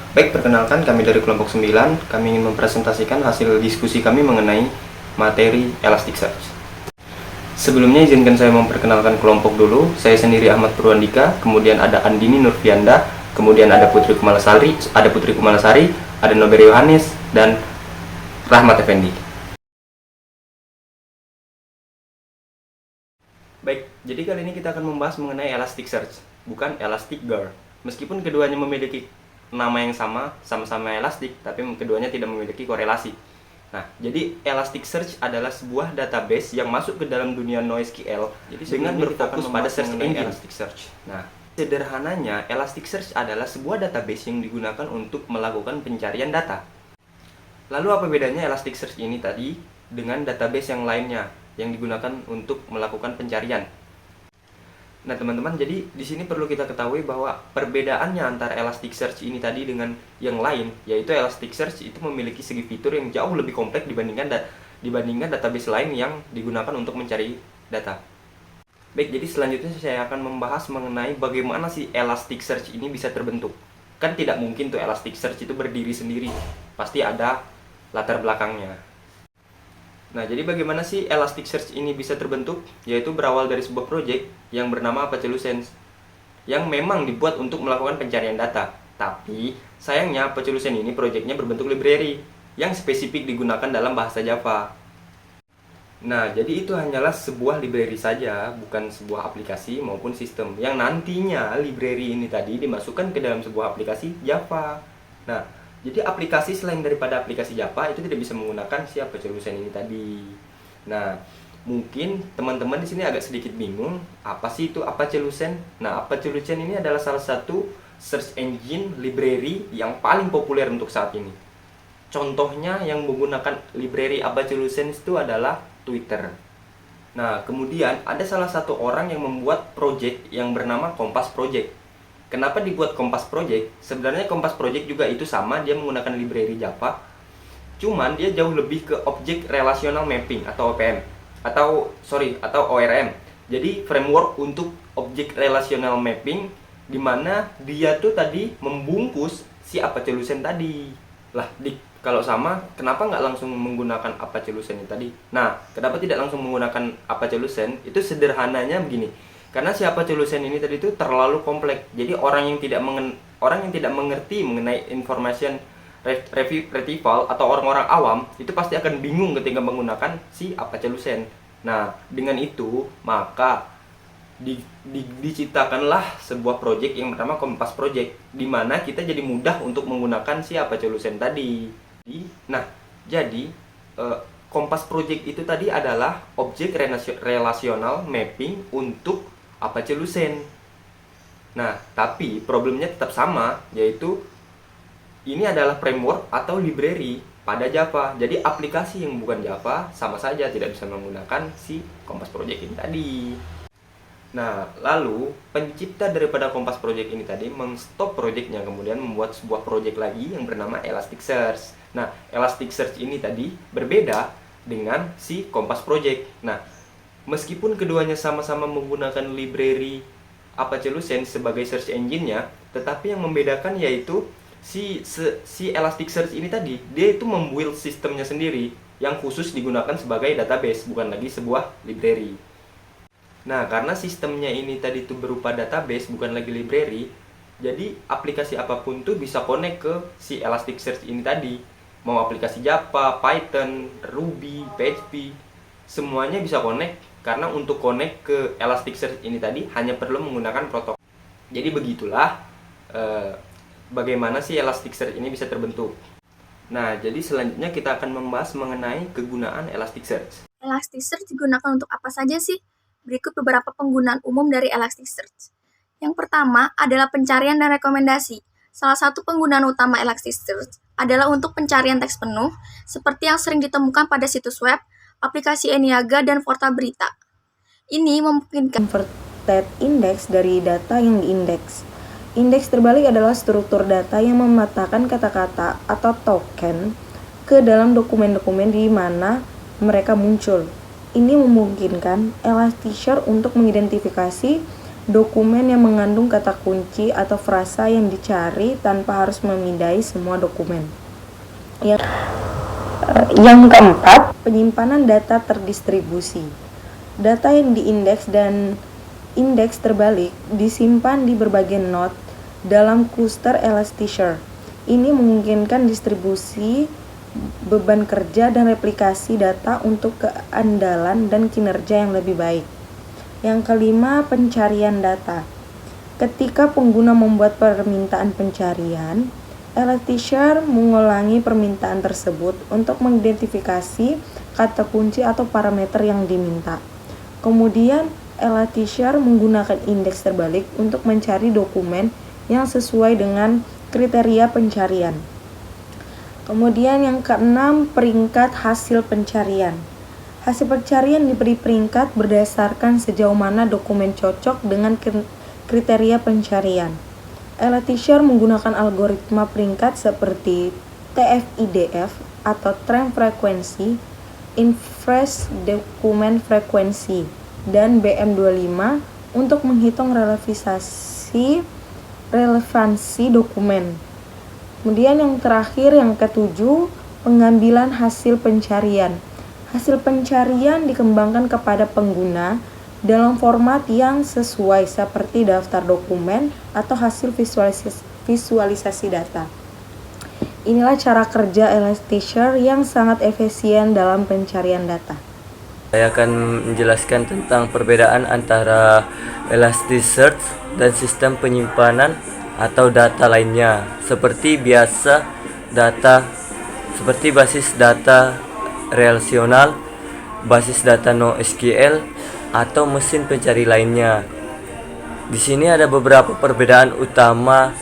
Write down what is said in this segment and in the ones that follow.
Baik, perkenalkan kami dari kelompok 9. Kami ingin mempresentasikan hasil diskusi kami mengenai materi Elasticsearch. Sebelumnya izinkan saya memperkenalkan kelompok dulu. Saya sendiri Ahmad Purwandika, kemudian ada Andini Nurfianda, kemudian ada Putri Kumalasari, ada Noberi Yohanes, dan Rahmat Effendi. Baik, jadi kali ini kita akan membahas mengenai Elasticsearch, bukan Elasticsearch. Meskipun keduanya memiliki nama yang sama-sama elastik, tapi keduanya tidak memiliki korelasi. Nah, jadi Elasticsearch adalah sebuah database yang masuk ke dalam dunia NoSQL dengan berfokus pada search engine Elasticsearch. Nah, sederhananya Elasticsearch adalah sebuah database yang digunakan untuk melakukan pencarian data. Lalu apa bedanya Elasticsearch ini tadi dengan database yang lainnya yang digunakan untuk melakukan pencarian? Nah, teman-teman, jadi di sini perlu kita ketahui bahwa perbedaannya antara Elasticsearch ini tadi dengan yang lain, yaitu Elasticsearch itu memiliki segi fitur yang jauh lebih kompleks dibandingkan database lain yang digunakan untuk mencari data. Baik, jadi selanjutnya saya akan membahas mengenai bagaimana sih Elasticsearch ini bisa terbentuk. Kan tidak mungkin tuh Elasticsearch itu berdiri sendiri, pasti ada latar belakangnya. Nah, jadi bagaimana sih Elasticsearch ini bisa terbentuk? Yaitu berawal dari sebuah project yang bernama Apache Lucene, yang memang dibuat untuk melakukan pencarian data. Tapi, sayangnya Apache Lucene ini projectnya berbentuk library yang spesifik digunakan dalam bahasa Java. Nah, jadi itu hanyalah sebuah library saja, bukan sebuah aplikasi maupun sistem. Yang nantinya library ini tadi dimasukkan ke dalam sebuah aplikasi Java. Nah, jadi aplikasi selain daripada aplikasi Java itu tidak bisa menggunakan si Apache Lucene ini tadi. Nah, mungkin teman-teman di sini agak sedikit bingung, apa sih itu Apache Lucene? Nah, Apache Lucene ini adalah salah satu search engine library yang paling populer untuk saat ini. Contohnya yang menggunakan library Apache Lucene itu adalah Twitter. Nah, kemudian ada salah satu orang yang membuat project yang bernama Kompas Project. Kenapa dibuat Kompas Project? Sebenarnya Kompas Project juga itu sama, dia menggunakan library Java. Cuman dia jauh lebih ke Object Relational Mapping atau OPM atau ORM. Jadi framework untuk Object Relational Mapping, di mana dia tuh tadi membungkus si Apache Lucene tadi. Lah, kalau sama, kenapa nggak langsung menggunakan Apache Lucene tadi? Nah, kenapa tidak langsung menggunakan Apache Lucene? Itu sederhananya begini. Karena si Apache Lucene ini tadi itu terlalu kompleks. Jadi orang yang tidak mengerti mengenai information retrieval atau orang-orang awam itu pasti akan bingung ketika menggunakan si Apache Lucene. Nah, dengan itu maka diciptakanlah sebuah project yang bernama Kompas Project, di mana kita jadi mudah untuk menggunakan si Apache Lucene tadi. Nah, jadi Kompas Project itu tadi adalah objek relational mapping untuk Apache Lucene. Nah, tapi problemnya tetap sama, yaitu ini adalah framework atau library pada Java. Jadi aplikasi yang bukan Java sama saja tidak bisa menggunakan si Kompas Project ini tadi. Nah, lalu pencipta daripada Kompas Project ini tadi men-stop projectnya, kemudian membuat sebuah project lagi yang bernama Elasticsearch. Nah, Elasticsearch ini tadi berbeda dengan si Kompas Project. Nah, meskipun keduanya sama-sama menggunakan library Apache Lucene sebagai search engine-nya, tetapi yang membedakan yaitu si Elasticsearch ini tadi, dia itu membuild sistemnya sendiri yang khusus digunakan sebagai database, bukan lagi sebuah library. Nah, karena sistemnya ini tadi itu berupa database, bukan lagi library, jadi aplikasi apapun tuh bisa connect ke si Elasticsearch ini tadi. Mau aplikasi Java, Python, Ruby, PHP, semuanya bisa connect, karena untuk connect ke Elasticsearch ini tadi hanya perlu menggunakan protokol. Jadi begitulah bagaimana sih Elasticsearch ini bisa terbentuk. Nah, jadi selanjutnya kita akan membahas mengenai kegunaan Elasticsearch. Elasticsearch digunakan untuk apa saja sih? Berikut beberapa penggunaan umum dari Elasticsearch. Yang pertama adalah pencarian dan rekomendasi. Salah satu penggunaan utama Elasticsearch adalah untuk pencarian teks penuh, seperti yang sering ditemukan pada situs web, aplikasi Eniaga, dan portal berita. Ini memungkinkan converted index dari data yang diindeks. Indeks terbalik adalah struktur data yang memetakan kata-kata atau token ke dalam dokumen-dokumen di mana mereka muncul. Ini memungkinkan Elasticsearch untuk mengidentifikasi dokumen yang mengandung kata kunci atau frasa yang dicari tanpa harus memindai semua dokumen. Yang keempat, penyimpanan data terdistribusi. Data yang diindeks dan indeks terbalik disimpan di berbagai node dalam cluster Elasticsearch. Ini memungkinkan distribusi beban kerja dan replikasi data untuk keandalan dan kinerja yang lebih baik. Yang kelima, pencarian data. Ketika pengguna membuat permintaan pencarian, Elasticsearch mengulangi permintaan tersebut untuk mengidentifikasi kata kunci atau parameter yang diminta. Kemudian, Elasticsearch menggunakan indeks terbalik untuk mencari dokumen yang sesuai dengan kriteria pencarian. Kemudian yang keenam, peringkat hasil pencarian. Hasil pencarian diberi peringkat berdasarkan sejauh mana dokumen cocok dengan kriteria pencarian. Elasticsearch menggunakan algoritma peringkat seperti TF-IDF atau Trend Frequency, Inverse Document Frequency, dan BM25 untuk menghitung relevansi dokumen. Kemudian yang terakhir, yang ketujuh, pengambilan hasil pencarian. Hasil pencarian dikembangkan kepada pengguna dalam format yang sesuai seperti daftar dokumen atau hasil visualisasi data. Inilah cara kerja Elasticsearch yang sangat efisien dalam pencarian data. Saya akan menjelaskan tentang perbedaan antara Elasticsearch dan sistem penyimpanan atau data lainnya seperti basis data relasional, basis data NoSQL, atau mesin pencari lainnya. Di sini ada beberapa perbedaan utama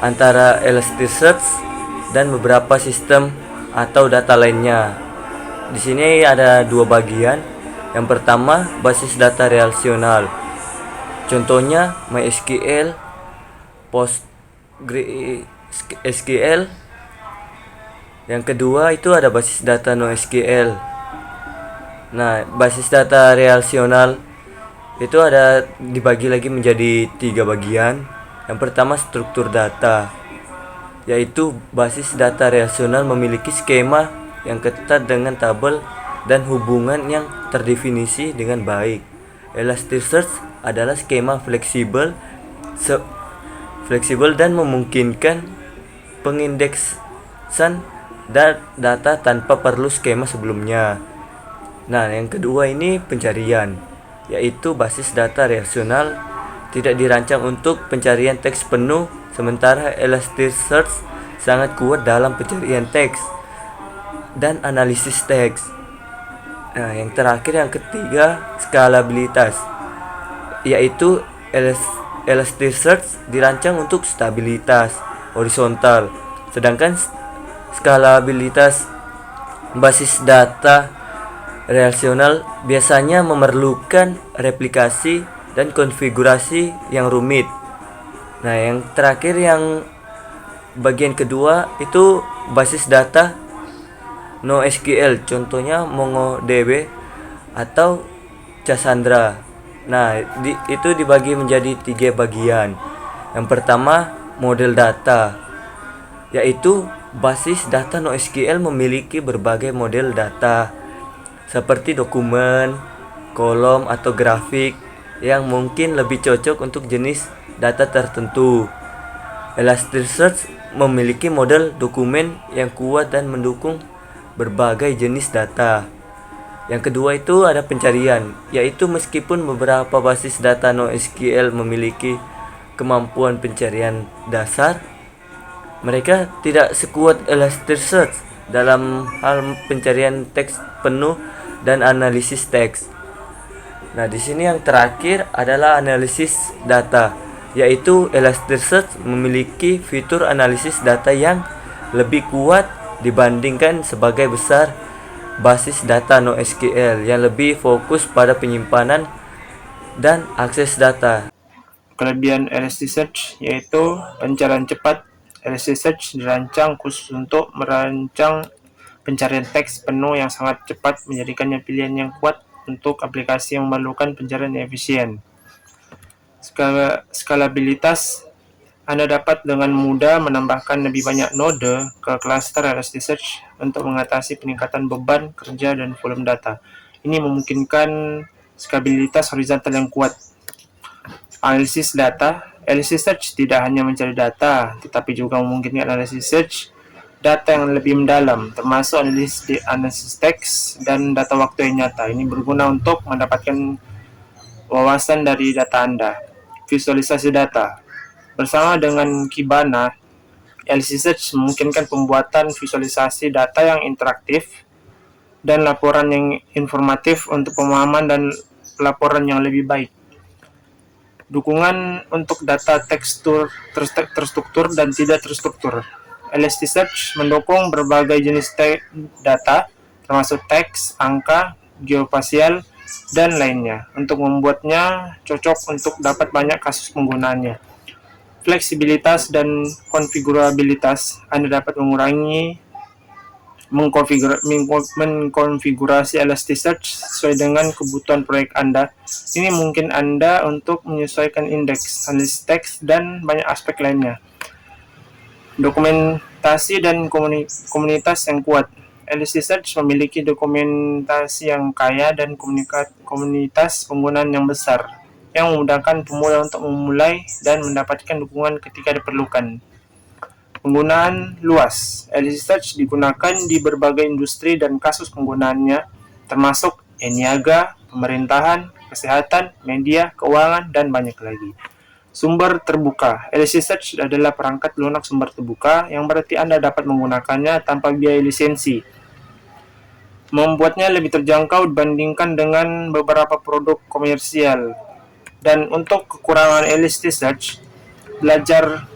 antara Elasticsearch dan beberapa sistem atau data lainnya. Di sini ada dua bagian. Yang pertama, basis data relasional. Contohnya MySQL, PostgreSQL. Yang kedua itu ada basis data NoSQL. Nah, basis data relasional itu ada dibagi lagi menjadi 3 bagian. Yang pertama, struktur data, yaitu basis data relasional memiliki skema yang ketat dengan tabel dan hubungan yang terdefinisi dengan baik. Elasticsearch adalah skema fleksibel dan memungkinkan pengindeksan data tanpa perlu skema sebelumnya. Nah, yang kedua ini pencarian, yaitu basis data relasional tidak dirancang untuk pencarian teks penuh, sementara Elasticsearch sangat kuat dalam pencarian teks dan analisis teks. Nah, yang terakhir, yang ketiga, skalabilitas, yaitu Elasticsearch dirancang untuk stabilitas horizontal, sedangkan skalabilitas basis data relasional biasanya memerlukan replikasi dan konfigurasi yang rumit. Nah, yang terakhir, yang bagian kedua itu basis data NoSQL, contohnya MongoDB atau Cassandra. Nah, itu dibagi menjadi 3 bagian. Yang pertama, model data, yaitu basis data NoSQL memiliki berbagai model data seperti dokumen, kolom, atau grafik yang mungkin lebih cocok untuk jenis data tertentu. Elasticsearch memiliki model dokumen yang kuat dan mendukung berbagai jenis data. Yang kedua itu ada pencarian, yaitu meskipun beberapa basis data NoSQL memiliki kemampuan pencarian dasar, mereka tidak sekuat Elasticsearch dalam hal pencarian teks penuh dan analisis teks. Nah, di sini yang terakhir adalah analisis data, yaitu Elasticsearch memiliki fitur analisis data yang lebih kuat dibandingkan sebagai besar basis data NoSQL yang lebih fokus pada penyimpanan dan akses data. Kelebihan Elasticsearch yaitu pencarian cepat. Elasticsearch dirancang khusus untuk merancang pencarian teks penuh yang sangat cepat, menjadikannya pilihan yang kuat untuk aplikasi yang memerlukan pencarian yang efisien. Skalabilitas, Anda dapat dengan mudah menambahkan lebih banyak node ke cluster Elasticsearch untuk mengatasi peningkatan beban kerja dan volume data. Ini memungkinkan skalabilitas horizontal yang kuat. Analisis data, Elasticsearch tidak hanya mencari data, tetapi juga memungkinkan analisis search data yang lebih mendalam, termasuk analisis teks dan data waktu yang nyata. Ini berguna untuk mendapatkan wawasan dari data Anda. Visualisasi data. Bersama dengan Kibana, Elasticsearch memungkinkan pembuatan visualisasi data yang interaktif dan laporan yang informatif untuk pemahaman dan laporan yang lebih baik. Dukungan untuk data tekstur terstruktur dan tidak terstruktur. Elasticsearch mendukung berbagai jenis data, termasuk teks, angka, geospasial, dan lainnya, untuk membuatnya cocok untuk dapat banyak kasus penggunaannya. Fleksibilitas dan konfigurabilitas, Anda dapat mengkonfigurasi Elasticsearch sesuai dengan kebutuhan proyek Anda. Ini mungkin Anda untuk menyesuaikan indeks, analisis teks, dan banyak aspek lainnya. Dokumentasi dan komunitas yang kuat. Elasticsearch memiliki dokumentasi yang kaya dan komunitas penggunaan yang besar, yang memudahkan pemula untuk memulai dan mendapatkan dukungan ketika diperlukan. Penggunaan luas. Elasticsearch digunakan di berbagai industri dan kasus penggunaannya, termasuk niaga, pemerintahan, kesehatan, media, keuangan, dan banyak lagi. Sumber terbuka. Elasticsearch adalah perangkat lunak sumber terbuka, yang berarti Anda dapat menggunakannya tanpa biaya lisensi. Membuatnya lebih terjangkau dibandingkan dengan beberapa produk komersial. Dan untuk kekurangan Elasticsearch, belajar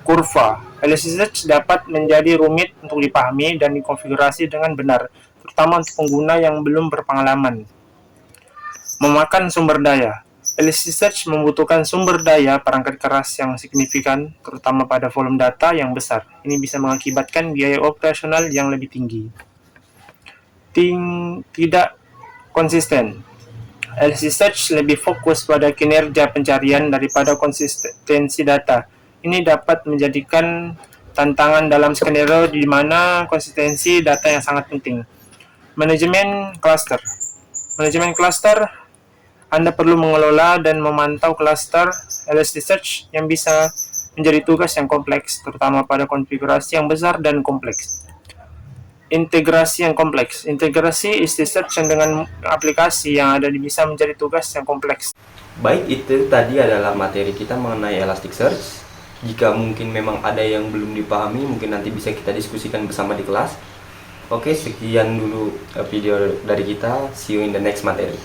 kurva. Elasticsearch dapat menjadi rumit untuk dipahami dan dikonfigurasi dengan benar, terutama untuk pengguna yang belum berpengalaman. Memakan sumber daya. Elasticsearch membutuhkan sumber daya perangkat keras yang signifikan, terutama pada volume data yang besar. Ini bisa mengakibatkan biaya operasional yang lebih tinggi. Tidak konsisten. Elasticsearch lebih fokus pada kinerja pencarian daripada konsistensi data. Ini dapat menjadikan tantangan dalam skenario di mana konsistensi data yang sangat penting. Manajemen cluster. Manajemen cluster, Anda perlu mengelola dan memantau cluster Elasticsearch yang bisa menjadi tugas yang kompleks, terutama pada konfigurasi yang besar dan kompleks. Integrasi yang kompleks. Integrasi Elasticsearch dengan aplikasi yang ada bisa menjadi tugas yang kompleks. Baik, itu tadi adalah materi kita mengenai Elasticsearch. Jika mungkin memang ada yang belum dipahami, mungkin nanti bisa kita diskusikan bersama di kelas. Oke, sekian dulu video dari kita. See you in the next materi.